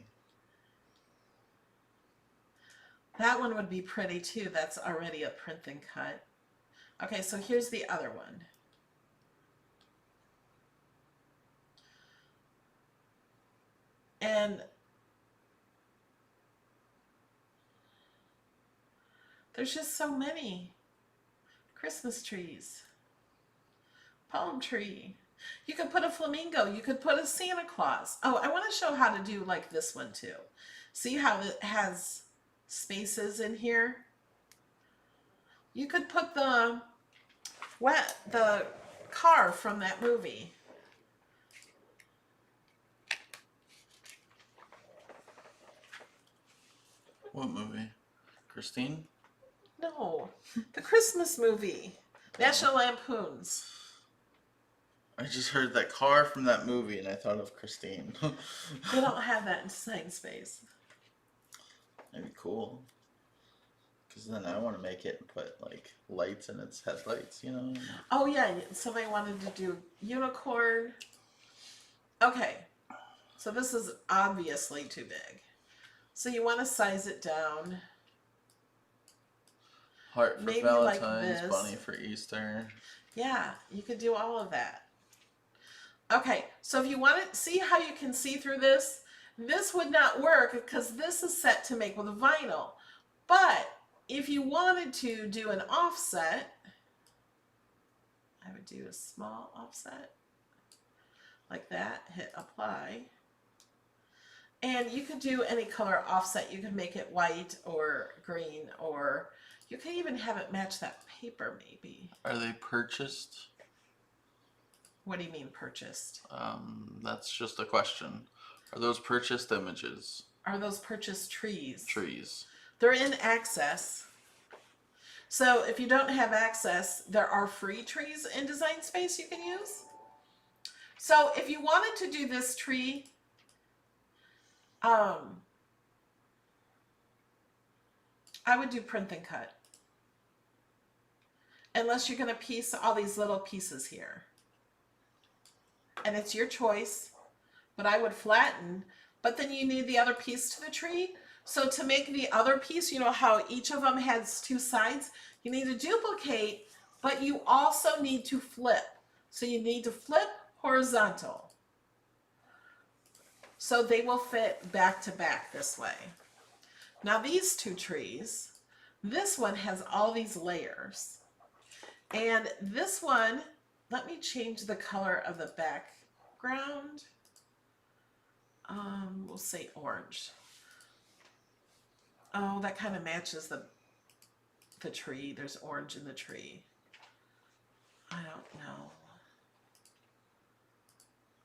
B: That one would be pretty too. That's already a print and cut. Okay, so here's the other one. And there's just so many. Christmas trees. Palm tree. You could put a flamingo. You could put a Santa Claus. Oh, I want to show how to do like this one too. See how it has spaces in here? You could put the car from that movie.
C: What movie? Christine?
B: No, the Christmas movie. National Lampoons.
C: I just heard that car from that movie and I thought of Christine.
B: They don't have that in design space.
C: That'd be cool. Because then I want to make it and put like lights in its headlights, you know?
B: Oh yeah, somebody wanted to do unicorn. Okay, so this is obviously too big. So you want to size it down.
C: Heart for
B: Maybe
C: Valentine's,
B: like this.
C: bunny for Easter.
B: Yeah, you could do all of that. Okay, so if you want to see how you can see through this, this would not work because this is set to make with vinyl. But if you wanted to do an offset, I would do a small offset like that, hit apply. And you could do any color offset. You could make it white or green, or you could even have it match that paper maybe.
C: Are they purchased?
B: What do you mean purchased?
C: That's just a question. Are those purchased images?
B: Are those purchased trees?
C: Trees.
B: They're in Access. So if you don't have Access, there are free trees in Design Space you can use. So if you wanted to do this tree, I would do print and cut. Unless you're going to piece all these little pieces here. And it's your choice. but I would flatten, but then you need the other piece to the tree. So to make the other piece, you know how each of them has two sides, you need to duplicate, but you also need to flip. So you need to flip horizontal. So they will fit back to back this way. Now these two trees, this one has all these layers. And this one, let me change the color of the background. We'll say orange. Oh, that kind of matches the tree. There's orange in the tree. I don't know.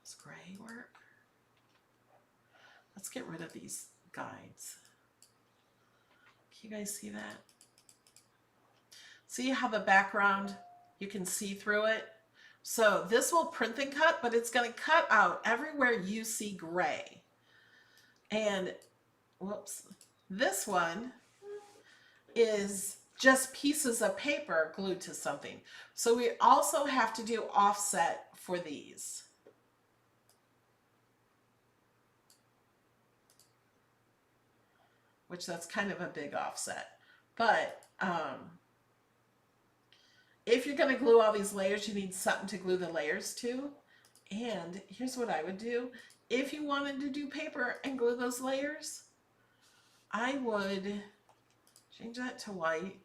B: Does gray work? Let's get rid of these guides. Can you guys see that? See how the background, you can see through it? So this will print and cut, but it's going to cut out everywhere you see gray. And, whoops, this one is just pieces of paper glued to something. So we also have to do offset for these. Which that's kind of a big offset. But if you're going to glue all these layers, you need something to glue the layers to. And here's what I would do. If you wanted to do paper and glue those layers, I would change that to white,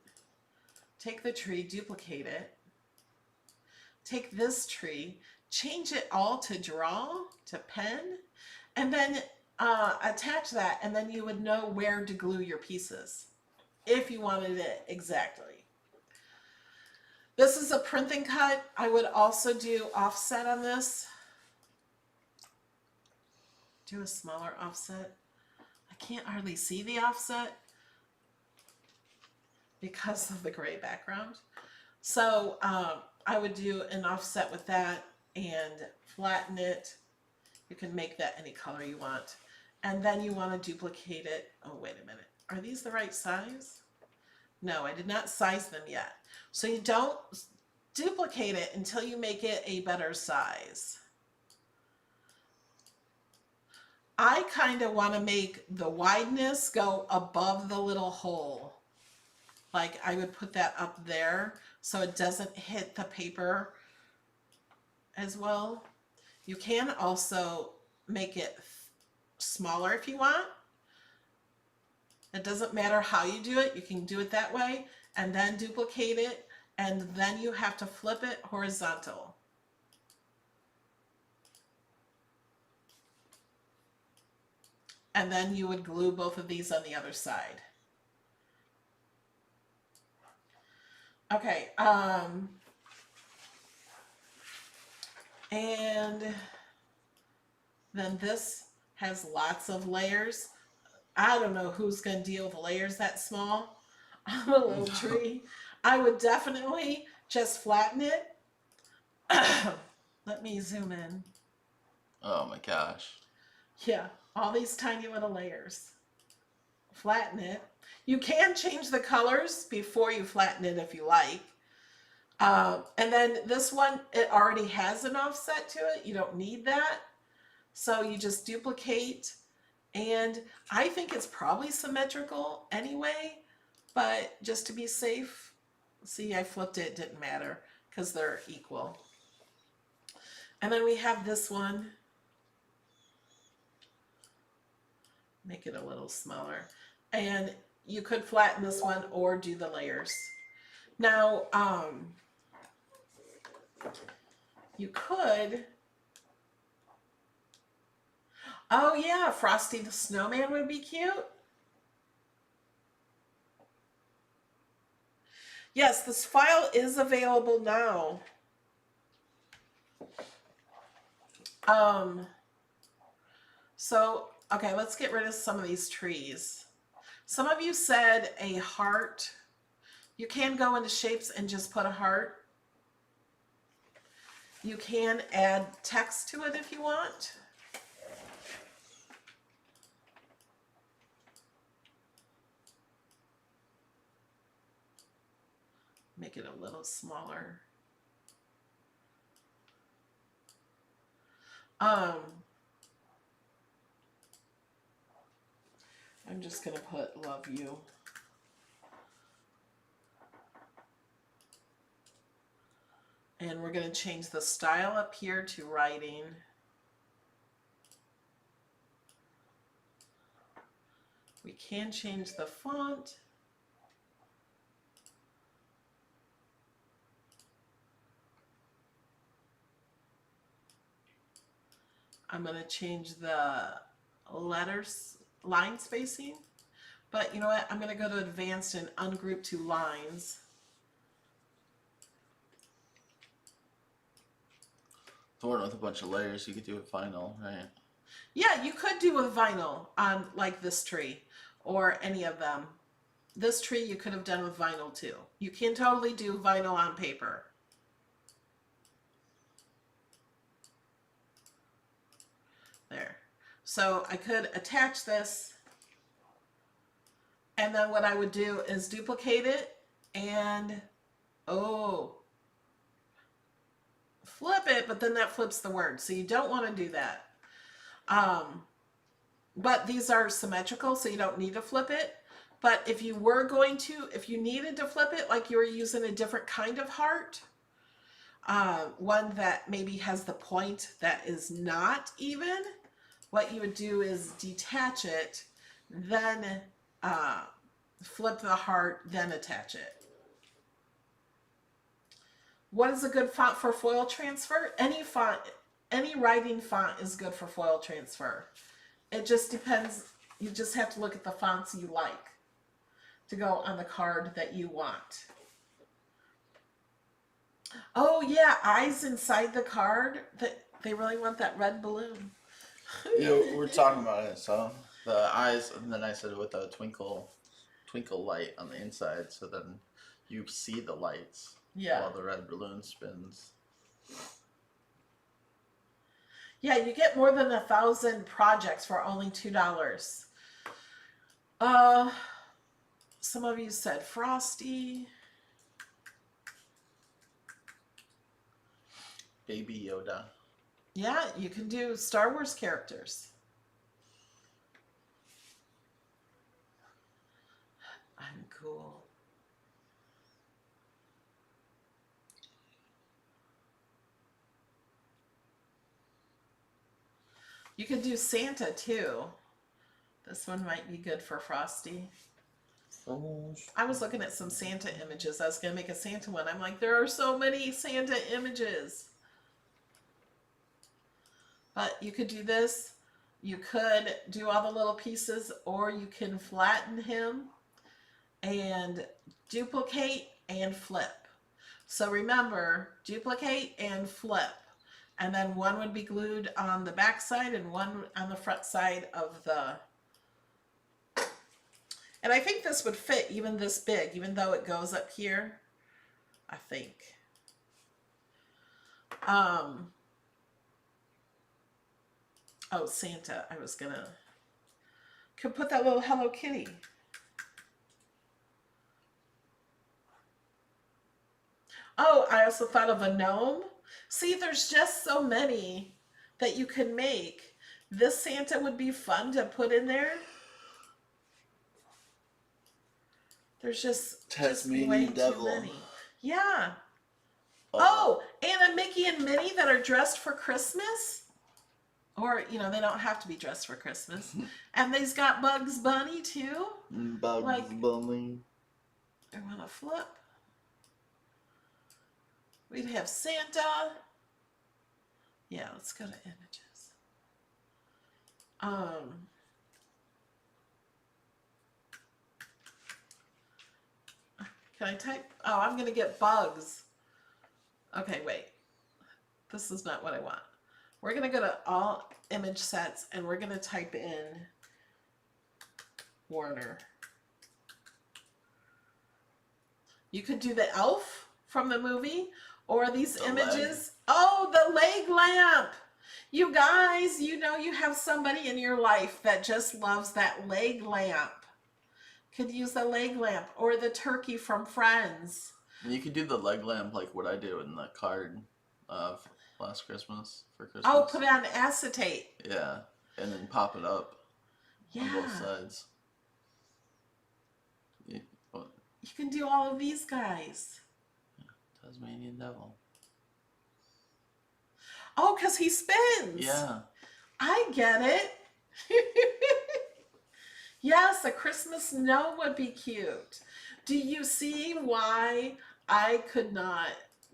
B: take the tree, duplicate it, take this tree, change it all to draw, to pen, and then attach that, and then you would know where to glue your pieces if you wanted it exactly. This is a print and cut. I would also do offset on this. Do a smaller offset. I can't hardly see the offset because of the gray background. So I would do an offset with that and flatten it. You can make that any color you want. And then you want to duplicate it. Oh, wait a minute. Are these the right size? No, I did not size them yet. So you don't duplicate it until you make it a better size. I kind of want to make the wideness go above the little hole. Like I would put that up there so it doesn't hit the paper as well. You can also make it smaller if you want. It doesn't matter how you do it. You can do it that way and then duplicate it, and then you have to flip it horizontal. And then you would glue both of these on the other side. Okay, and then this has lots of layers. I don't know who's going to deal with layers that small on a little tree. I would definitely just flatten it. Let me zoom in.
C: Oh my gosh.
B: Yeah, all these tiny little layers. Flatten it. You can change the colors before you flatten it if you like. And then this one, it already has an offset to it. You don't need that. So you just duplicate. And I think it's probably symmetrical anyway, but just to be safe, see, I flipped it, didn't matter because they're equal. And then we have this one. Make it a little smaller. And you could flatten this one or do the layers. Now, you could, oh yeah, Frosty the Snowman would be cute. Yes, this file is available now. So, okay, let's get rid of some of these trees. Some of you said a heart. You can go into shapes and just put a heart. You can add text to it if you want. Make it a little smaller. I'm just going to put love you. And we're going to change the style up here to writing. We can change the font. I'm going to change the letters, line spacing. But you know what? I'm going to go to advanced and ungroup to lines.
C: The one with a bunch of layers, you could do it vinyl, right?
B: Yeah, you could do a vinyl on like this tree or any of them. This tree you could have done with vinyl too. You can totally do vinyl on paper. There. So I could attach this, and then what I would do is duplicate it and, oh, flip it, but then that flips the word. So you don't want to do that. But these are symmetrical, so you don't need to flip it. But if you were going to, if you needed to flip it, like you were using a different kind of heart, one that maybe has the point that is not even, what you would do is detach it, then flip the heart, then attach it. What is a good font for foil transfer? Any font, any writing font is good for foil transfer. It just depends. You just have to look at the fonts you like to go on the card that you want. Oh yeah, eyes inside the card. That they really want that red balloon.
C: Yeah, we're talking about it. So the eyes, and then I said with a twinkle light on the inside, so then you see the lights while the red balloon spins.
B: Yeah, you get more than 1,000 projects for only $2. Some of you said Frosty.
C: Baby Yoda.
B: Yeah, you can do Star Wars characters. I'm cool. You could do Santa too. This one might be good for Frosty. I was looking at some Santa images. I was going to make a Santa one. I'm like, there are so many Santa images. But you could do this. You could do all the little pieces, or you can flatten him and duplicate and flip. So remember, duplicate and flip. And then one would be glued on the back side and one on the front side of the... And I think this would fit even this big, even though it goes up here, I think. Oh, Santa. I was gonna... Could put that little Hello Kitty. Oh, I also thought of a gnome. See, there's just so many that you can make. This Santa would be fun to put in there. There's just way
C: Devil.
B: too many. Yeah. Oh, and a Mickey and Minnie that are dressed for Christmas. Or, you know, they don't have to be dressed for Christmas. And they've got Bugs Bunny, too.
C: Bugs Bunny.
B: I want to flip. We'd have Santa. Yeah, let's go to images. Can I type? Oh, I'm going to get bugs. Okay, wait. This is not what I want. We're going to go to all image sets and we're going to type in Warner. You could do the elf from the movie or these images. Oh, the leg lamp. You guys, you know you have somebody in your life that just loves that leg lamp. Could use the leg lamp or the turkey from Friends.
C: You could do the leg lamp like what I did in the card of last Christmas for Christmas.
B: Oh, put it on acetate.
C: Yeah, and then pop it up on both sides.
B: You can do all of these guys.
C: Tasmanian devil.
B: Oh, because he spins.
C: Yeah.
B: I get it. Yes, a Christmas snow would be cute. Do you see why I could not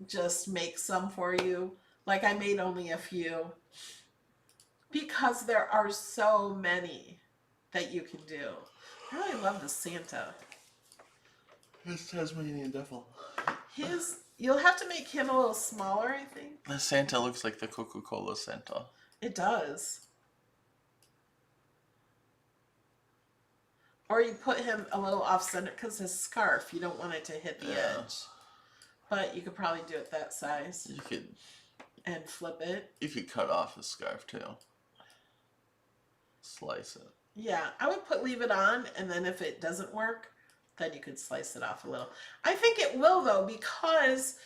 B: just make some for you? Like I made only a few. Because there are so many that you can do. I really love the Santa.
C: It's Tasmanian devil.
B: You'll have to make him a little smaller, I think.
C: The Santa looks like the Coca-Cola Santa.
B: It does. Or you put him a little off center because his scarf, you don't want it to hit the edge. But you could probably do it that size.
C: You could.
B: And flip it.
C: You could cut off his scarf too. Slice it.
B: Yeah, I would leave it on, and then if it doesn't work, then you could slice it off a little. I think it will though, because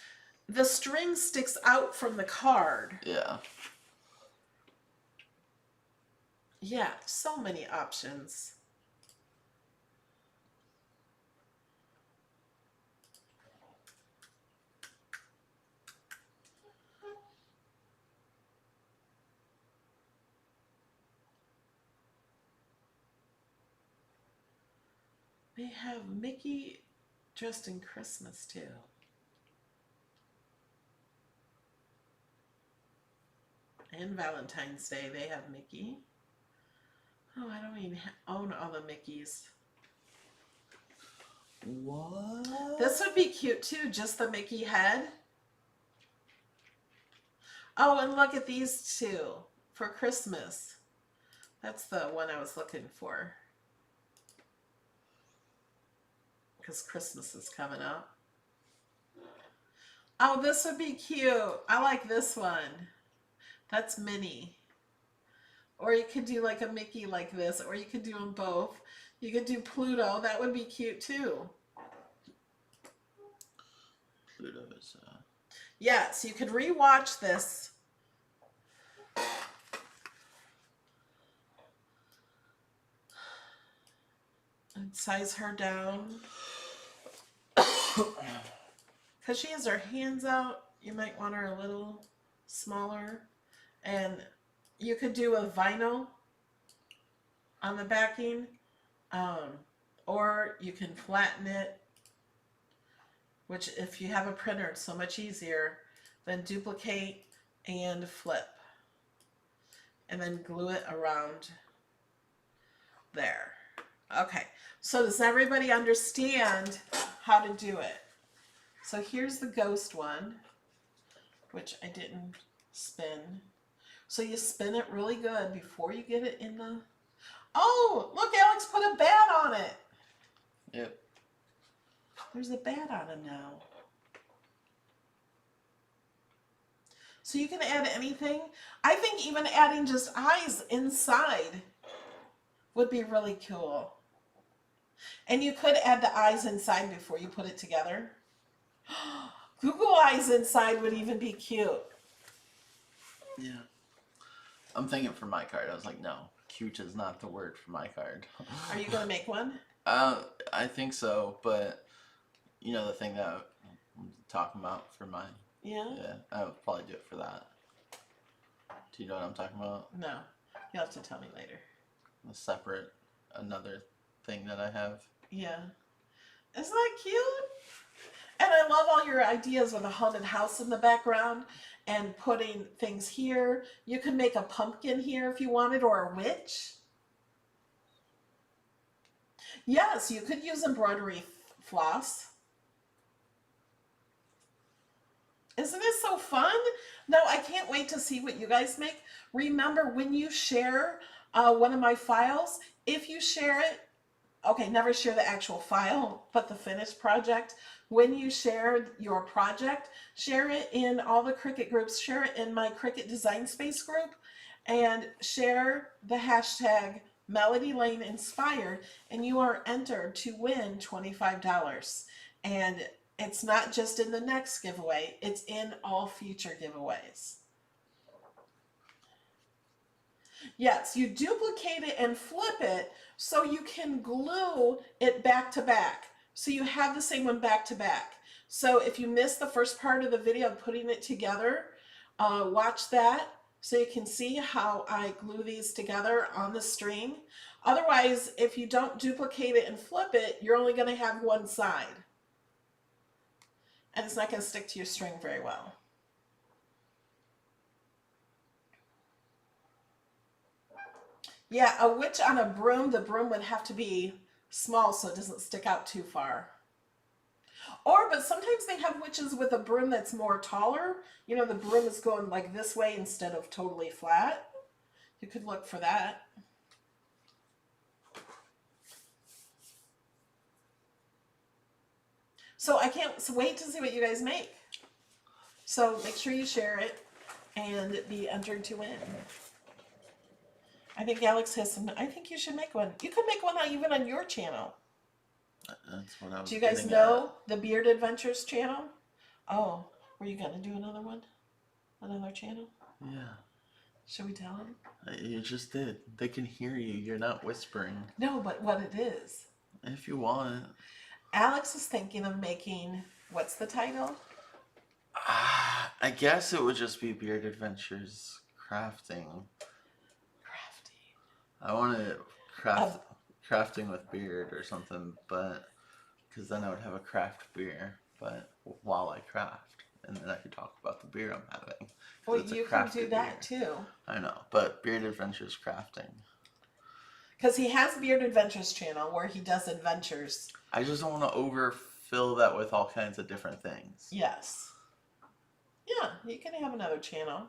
B: the string sticks out from the card.
C: Yeah.
B: Yeah, so many options. They have Mickey dressed in Christmas too. And Valentine's Day, they have Mickey. Oh, I don't even own all the Mickeys.
C: What?
B: This would be cute too, just the Mickey head. Oh, and look at these two for Christmas. That's the one I was looking for. Because Christmas is coming up. Oh, this would be cute. I like this one. That's Minnie. Or you could do like a Mickey like this, or you could do them both. You could do Pluto. That would be cute too.
C: Pluto is.
B: Yes, you could rewatch this. And size her down. Because she has her hands out, you might want her a little smaller. And you could do a vinyl on the backing, or you can flatten it, which if you have a printer, it's so much easier. Then duplicate and flip. And then glue it around there. Okay, so does everybody understand how to do it? So here's the ghost one, which I didn't spin. So you spin it really good before you get it in the... Oh, look, Alex put a bat on it.
C: Yep.
B: There's a bat on him now. So you can add anything. I think even adding just eyes inside would be really cool. And you could add the eyes inside before you put it together. Google eyes inside would even be cute.
C: Yeah. I'm thinking for my card. I was like, no, cute is not the word for my card.
B: Are you going to make one?
C: I think so, but you know the thing that I'm talking about for mine?
B: Yeah?
C: Yeah, I would probably do it for that. Do you know what I'm talking about?
B: No. You'll have to tell me later.
C: The separate, another thing that I have.
B: Yeah. Isn't that cute? And I love all your ideas with a haunted house in the background and putting things here. You could make a pumpkin here if you wanted, or a witch. Yes, you could use embroidery floss. Isn't this so fun? No, I can't wait to see what you guys make. Remember, when you share one of my files, if you share it, okay, never share the actual file, but the finished project. When you share your project, share it in all the Cricut groups, share it in my Cricut Design Space group, and share the hashtag Melody Lane Inspired, and you are entered to win $25. And it's not just in the next giveaway, it's in all future giveaways. Yes, you duplicate it and flip it so you can glue it back to back. So you have the same one back to back. So if you missed the first part of the video of putting it together, watch that so you can see how I glue these together on the string. Otherwise, if you don't duplicate it and flip it, you're only going to have one side. And it's not going to stick to your string very well. Yeah, a witch on a broom, the broom would have to be small so it doesn't stick out too far. But sometimes they have witches with a broom that's more taller. You know, the broom is going like this way instead of totally flat. You could look for that. So I can't wait to see what you guys make. So make sure you share it and be entered to win. I think Alex has some. I think you should make one. You could make one even on your channel.
C: That's what I was.
B: Do you guys know the Beard Adventures channel? Oh, were you gonna do another one? Another channel?
C: Yeah.
B: Should we tell them?
C: You just did. They can hear you. You're not whispering.
B: No, but what it is.
C: If you want.
B: Alex is thinking of making. What's the title?
C: I guess it would just be Beard Adventures Crafting. I wanted crafting with beard or something, but because then I would have a craft beer, but while I craft, and then I could talk about the beer I'm having.
B: Well, you can do that too.
C: I know, but Beard Adventures Crafting.
B: Because he has Beard Adventures channel where he does adventures.
C: I just don't want to overfill that with all kinds of different things.
B: Yes. Yeah, you can have another channel.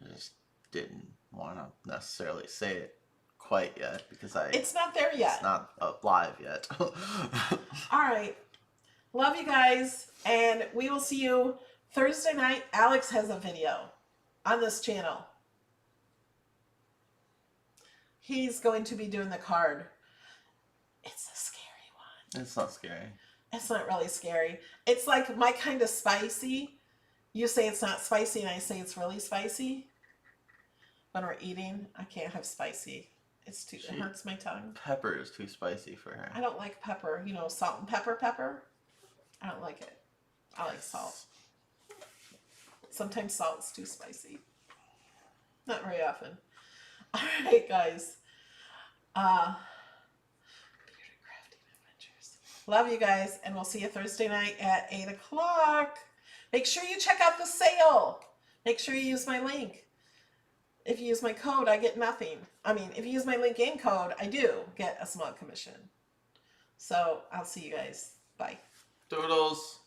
C: I just didn't want to necessarily say it quite yet because
B: it's not there yet.
C: It's not live yet.
B: All right. Love you guys, and we will see you Thursday night. Alex has a video on this channel. He's going to be doing the card. It's a scary one.
C: It's not scary.
B: It's not really scary. It's like my kind of spicy. You say it's not spicy, and I say it's really spicy. When we're eating, I can't have spicy. It's too. It hurts my tongue.
C: Pepper is too spicy for her.
B: I don't like pepper. You know, salt and pepper. I don't like it. I like salt. Sometimes salt's too spicy. Not very often. All right, guys. Bearded Crafting Adventures. Love you guys, and we'll see you Thursday night at 8 o'clock. Make sure you check out the sale. Make sure you use my link. If you use my code, I get nothing. I mean, if you use my link and code, I do get a small commission. So I'll see you guys. Bye.
C: Doodles.